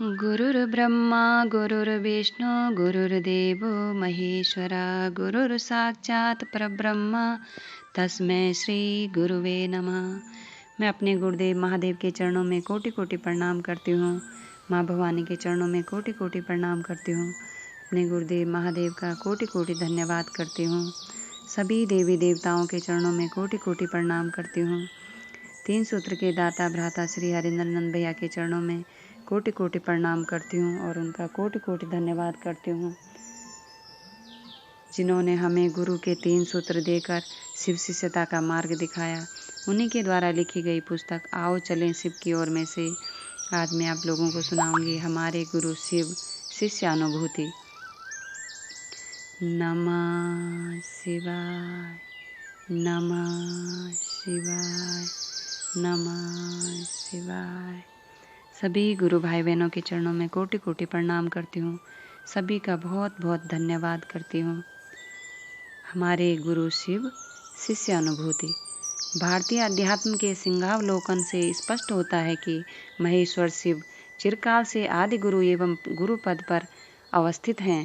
गुरुर्ब्रह्मा गुरुर्विष्णु गुरुर्देवो महेश्वरा गुरुर्साक्षात् परब्रह्म तस्मै श्री गुरुवे नमः। मैं अपने गुरुदेव महादेव के चरणों में कोटि कोटि प्रणाम करती हूँ। माँ भवानी के चरणों में कोटि कोटि प्रणाम करती हूँ। अपने गुरुदेव महादेव का कोटि कोटि धन्यवाद करती हूँ। सभी देवी देवताओं के चरणों में कोटि कोटि प्रणाम करती हूँ। 3 सूत्र के दाता भ्राता श्री हरिंद्र नंद भैया के चरणों में कोटि कोटि प्रणाम करती हूँ और उनका कोटि कोटि धन्यवाद करती हूँ, जिन्होंने हमें गुरु के 3 सूत्र देकर शिव शिष्यता का मार्ग दिखाया। उन्हीं के द्वारा लिखी गई पुस्तक आओ चलें शिव की ओर में से आज मैं आप लोगों को सुनाऊंगी हमारे गुरु शिव शिष्यानुभूति। नमः शिवाय, नमः शिवाय, नमः शिवाय। सभी गुरु भाई बहनों के चरणों में कोटि कोटि प्रणाम करती हूँ। सभी का बहुत बहुत धन्यवाद करती हूँ। हमारे गुरु शिव शिष्य अनुभूति। भारतीय अध्यात्म के सिंहावलोकन से स्पष्ट होता है कि महेश्वर शिव चिरकाल से आदि गुरु एवं गुरु पद पर अवस्थित हैं।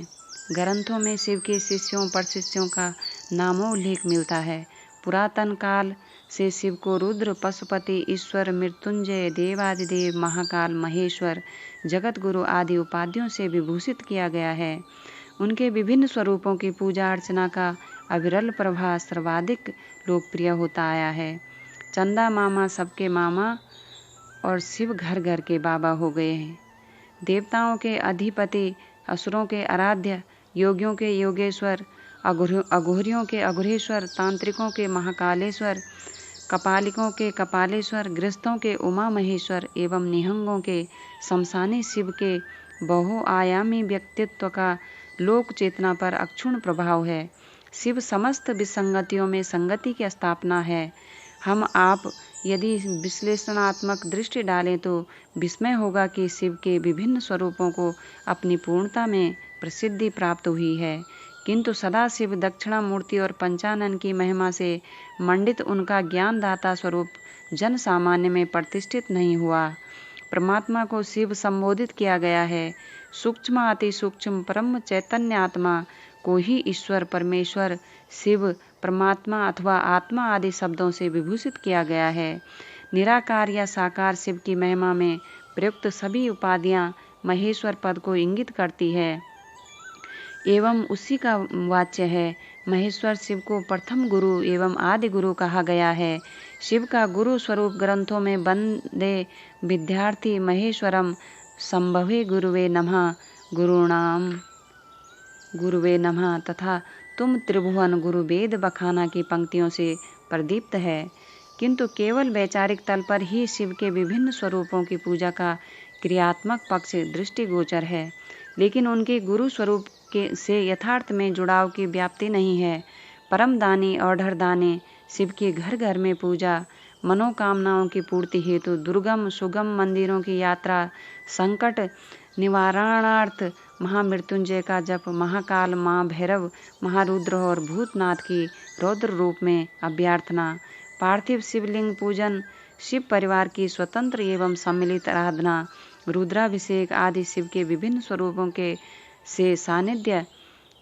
ग्रंथों में शिव के शिष्यों परशिष्यों का नामोल्लेख मिलता है। पुरातन काल से शिव को रुद्र, पशुपति, ईश्वर, मृत्युंजय, देवादिदेव, महाकाल, महेश्वर, जगत गुरु आदि उपाधियों से विभूषित किया गया है। उनके विभिन्न स्वरूपों की पूजा अर्चना का अविरल प्रभाव सर्वाधिक लोकप्रिय होता आया है। चंदा मामा सबके मामा और शिव घर घर के बाबा हो गए हैं। देवताओं के अधिपति, असुरों के आराध्य, योगियों के योगेश्वर, अघोरियों के अघोरेश्वर, तांत्रिकों के महाकालेश्वर, कपालिकों के कपालेश्वर, गृहस्थों के उमा महेश्वर एवं निहंगों के शमशानी शिव के बहुआयामी व्यक्तित्व का लोक चेतना पर अक्षुण्ण प्रभाव है। शिव समस्त विसंगतियों में संगति की स्थापना है। हम आप यदि विश्लेषणात्मक दृष्टि डालें तो विस्मय होगा कि शिव के विभिन्न स्वरूपों को अपनी पूर्णता में प्रसिद्धि प्राप्त हुई है, किंतु सदाशिव, दक्षिणामूर्ति और पंचानन की महिमा से मंडित उनका ज्ञानदाता स्वरूप जन सामान्य में प्रतिष्ठित नहीं हुआ। परमात्मा को शिव संबोधित किया गया है। सूक्ष्म अति सूक्ष्म परम चैतन्य आत्मा को ही ईश्वर, परमेश्वर, शिव, परमात्मा अथवा आत्मा आदि शब्दों से विभूषित किया गया है। निराकार या साकार शिव की महिमा में प्रयुक्त सभी उपाधियां महेश्वर पद को इंगित करती है एवं उसी का वाच्य है। महेश्वर शिव को प्रथम गुरु एवं आदि गुरु कहा गया है। शिव का गुरु स्वरूप ग्रंथों में वंदे विद्यार्थी महेश्वरम संभवे गुरुवे नमः, गुरुणाम गुरुवे नमः तथा तुम त्रिभुवन गुरु वेद बखाना की पंक्तियों से प्रदीप्त है। किंतु केवल वैचारिक तल पर ही शिव के विभिन्न स्वरूपों की पूजा का क्रियात्मक पक्ष दृष्टिगोचर है, लेकिन उनके गुरु स्वरूप से यथार्थ में जुड़ाव की व्याप्ति नहीं है। परम दानी और ढरदाने शिव की घर घर में पूजा, मनोकामनाओं की पूर्ति हेतु दुर्गम सुगम मंदिरों की यात्रा, संकट निवारणार्थ महामृत्युंजय का जप, महाकाल, माँ भैरव, महारुद्र और भूतनाथ की रौद्र रूप में अभ्यर्थना, पार्थिव शिवलिंग पूजन, शिव परिवार की स्वतंत्र एवं सम्मिलित आराधना, रुद्राभिषेक आदि शिव के विभिन्न स्वरूपों के से सानिध्य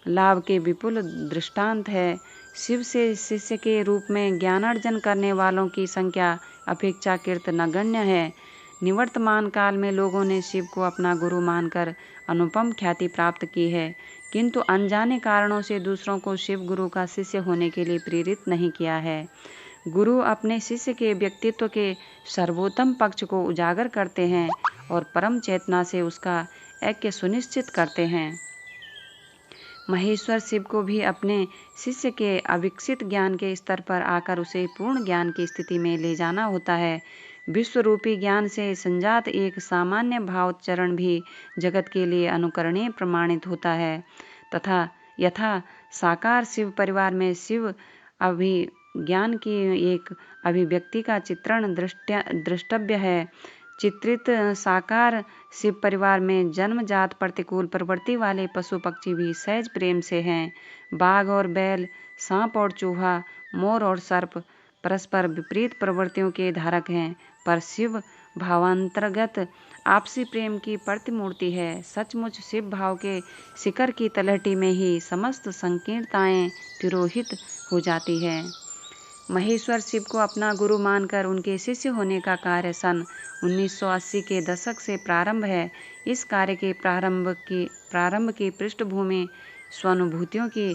लाभ के विपुल दृष्टांत है। शिव से शिष्य के रूप में ज्ञानार्जन करने वालों की संख्या अपेक्षाकृत नगण्य है। निवर्तमान काल में लोगों ने शिव को अपना गुरु मानकर अनुपम ख्याति प्राप्त की है, किंतु अनजाने कारणों से दूसरों को शिव गुरु का शिष्य होने के लिए प्रेरित नहीं किया है। गुरु अपने शिष्य के व्यक्तित्व के सर्वोत्तम पक्ष को उजागर करते हैं और परम चेतना से उसका ऐक्य सुनिश्चित करते हैं। महेश्वर शिव को भी अपने शिष्य के अविकसित ज्ञान के स्तर पर आकर उसे पूर्ण ज्ञान की स्थिति में ले जाना होता है। विश्वरूपी ज्ञान से संजात एक सामान्य भावोच्चरण भी जगत के लिए अनुकरणीय प्रमाणित होता है तथा यथा साकार शिव परिवार में शिव अभिज्ञान की एक अभिव्यक्ति का चित्रण द्रष्टव्य है। चित्रित साकार शिव परिवार में जन्मजात प्रतिकूल प्रवृत्ति वाले पशु पक्षी भी सहज प्रेम से हैं। बाघ और बैल, सांप और चूहा, मोर और सर्प परस्पर विपरीत प्रवृत्तियों के धारक हैं, पर शिव भावांतर्गत आपसी प्रेम की प्रतिमूर्ति है। सचमुच शिव भाव के शिखर की तलहटी में ही समस्त संकीर्णताएं तिरोहित हो जाती है। महेश्वर शिव को अपना गुरु मानकर उनके शिष्य होने का कार्य सन 1980 के दशक से प्रारंभ है। इस कार्य के प्रारंभ की पृष्ठभूमि स्वानुभूतियों की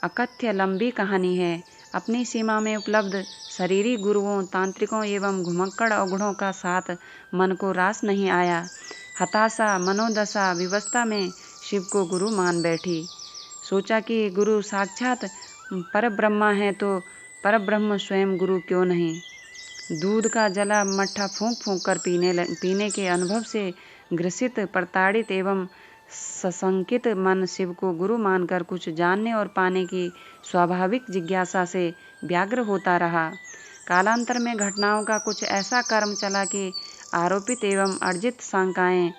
अकथ्य लंबी कहानी है। अपनी सीमा में उपलब्ध शरीरी गुरुओं, तांत्रिकों एवं घुमक्कड़ अवगुणों का साथ मन को रास नहीं आया। हताशा, मनोदशा विवस्था में शिव को गुरु मान बैठी। सोचा कि गुरु साक्षात परब्रह्मा है तो परब्रह्म स्वयं गुरु क्यों नहीं। दूध का जला मट्ठा फूंक फूंक कर पीने के अनुभव से ग्रसित, प्रताड़ित एवं सशंकित मन शिव को गुरु मानकर कुछ जानने और पाने की स्वाभाविक जिज्ञासा से व्यग्र होता रहा। कालांतर में घटनाओं का कुछ ऐसा कर्म चला कि आरोपित एवं अर्जित शंकाएं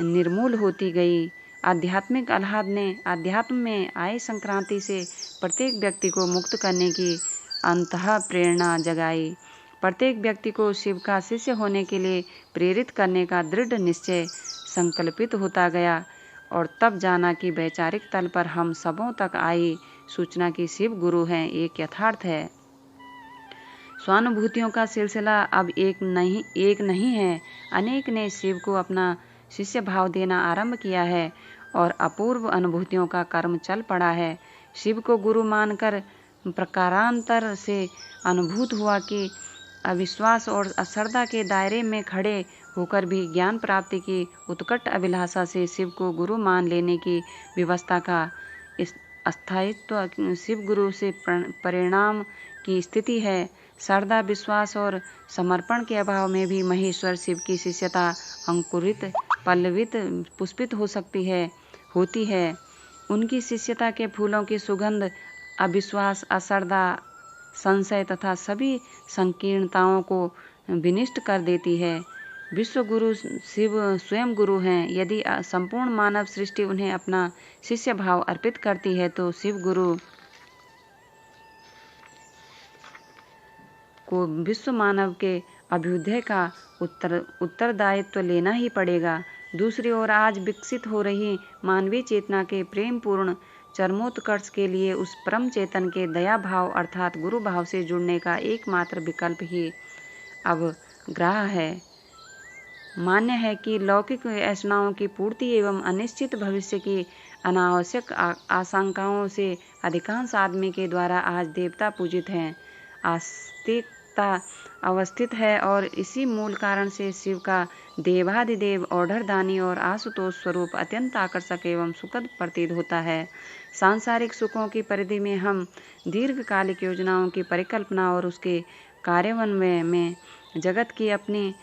निर्मूल होती गई। आध्यात्मिक आह्लाद ने अध्यात्म में आई संक्रांति से प्रत्येक व्यक्ति को मुक्त करने की अंतः प्रेरणा जगाई। प्रत्येक व्यक्ति को शिव का शिष्य होने के लिए प्रेरित करने का दृढ़ निश्चय संकल्पित होता गया और तब जाना कि वैचारिक तल पर हम सबों तक आई सूचना कि शिव गुरु हैं एक यथार्थ है। स्वानुभूतियों का सिलसिला अब एक नहीं है, अनेक ने शिव को अपना शिष्य भाव देना आरंभ किया है और अपूर्व अनुभूतियों का कर्म चल पड़ा है। शिव को गुरु मानकर प्रकारांतर से अनुभूत हुआ कि अविश्वास और अश्रद्धा के दायरे में खड़े होकर भी ज्ञान प्राप्ति की उत्कट अभिलाषा से शिव को गुरु मान लेने की व्यवस्था का अस्थायित्व शिव गुरु से परिणाम की स्थिति है। श्रद्धा, विश्वास और समर्पण के अभाव में भी महेश्वर शिव की शिष्यता अंकुरित, पल्लवित, पुष्पित होती है। उनकी शिष्यता के फूलों की सुगंध अविश्वास, अश्रद्धा, संशय तथा सभी संकीर्णताओं को विनिष्ट कर देती है। विश्व गुरु शिव स्वयं गुरु हैं। यदि संपूर्ण मानव सृष्टि उन्हें अपना शिष्य भाव अर्पित करती है तो शिव गुरु को विश्व मानव के अभ्युदय का उत्तरदायित्व लेना ही पड़ेगा। दूसरी ओर आज विकसित हो रही मानवीय चेतना के प्रेम पूर्ण चरमोत्कर्ष के लिए उस परम चेतन के दया भाव अर्थात गुरु भाव से जुड़ने का एकमात्र विकल्प ही अब ग्राह्य है। मान्य है कि लौकिक ऐषणाओं की पूर्ति एवं अनिश्चित भविष्य की अनावश्यक आशंकाओं से अधिकांश आदमी के द्वारा आज देवता पूजित हैं। आस्तिकता अवस्थित है और इसी मूल कारण से शिव का देवाधिदेव, औढ़रदानी और आशुतोष स्वरूप अत्यंत आकर्षक एवं सुखद प्रतीत होता है। सांसारिक सुखों की परिधि में हम दीर्घकालिक योजनाओं की परिकल्पना और उसके कार्यान्वयन में जगत की अपनी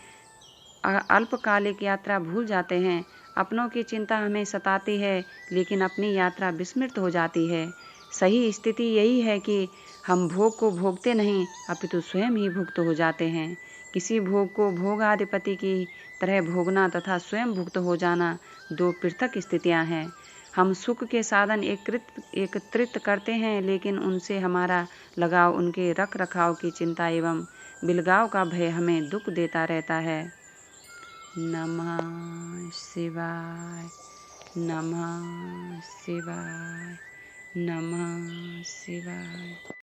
अल्पकालिक यात्रा भूल जाते हैं। अपनों की चिंता हमें सताती है लेकिन अपनी यात्रा विस्मृत हो जाती है। सही स्थिति यही है कि हम भोग को भोगते नहीं अपितु स्वयं ही भुक्त हो जाते हैं। किसी भोग को भोगाधिपति की तरह भोगना तथा स्वयं भुक्त हो जाना दो पृथक स्थितियां हैं। हम सुख के साधन एकत्रित करते हैं लेकिन उनसे हमारा लगाव, उनके रख रखाव की चिंता एवं बिलगाव का भय हमें दुख देता रहता है। नमः शिवाय, नमः शिवाय, नमः शिवाय।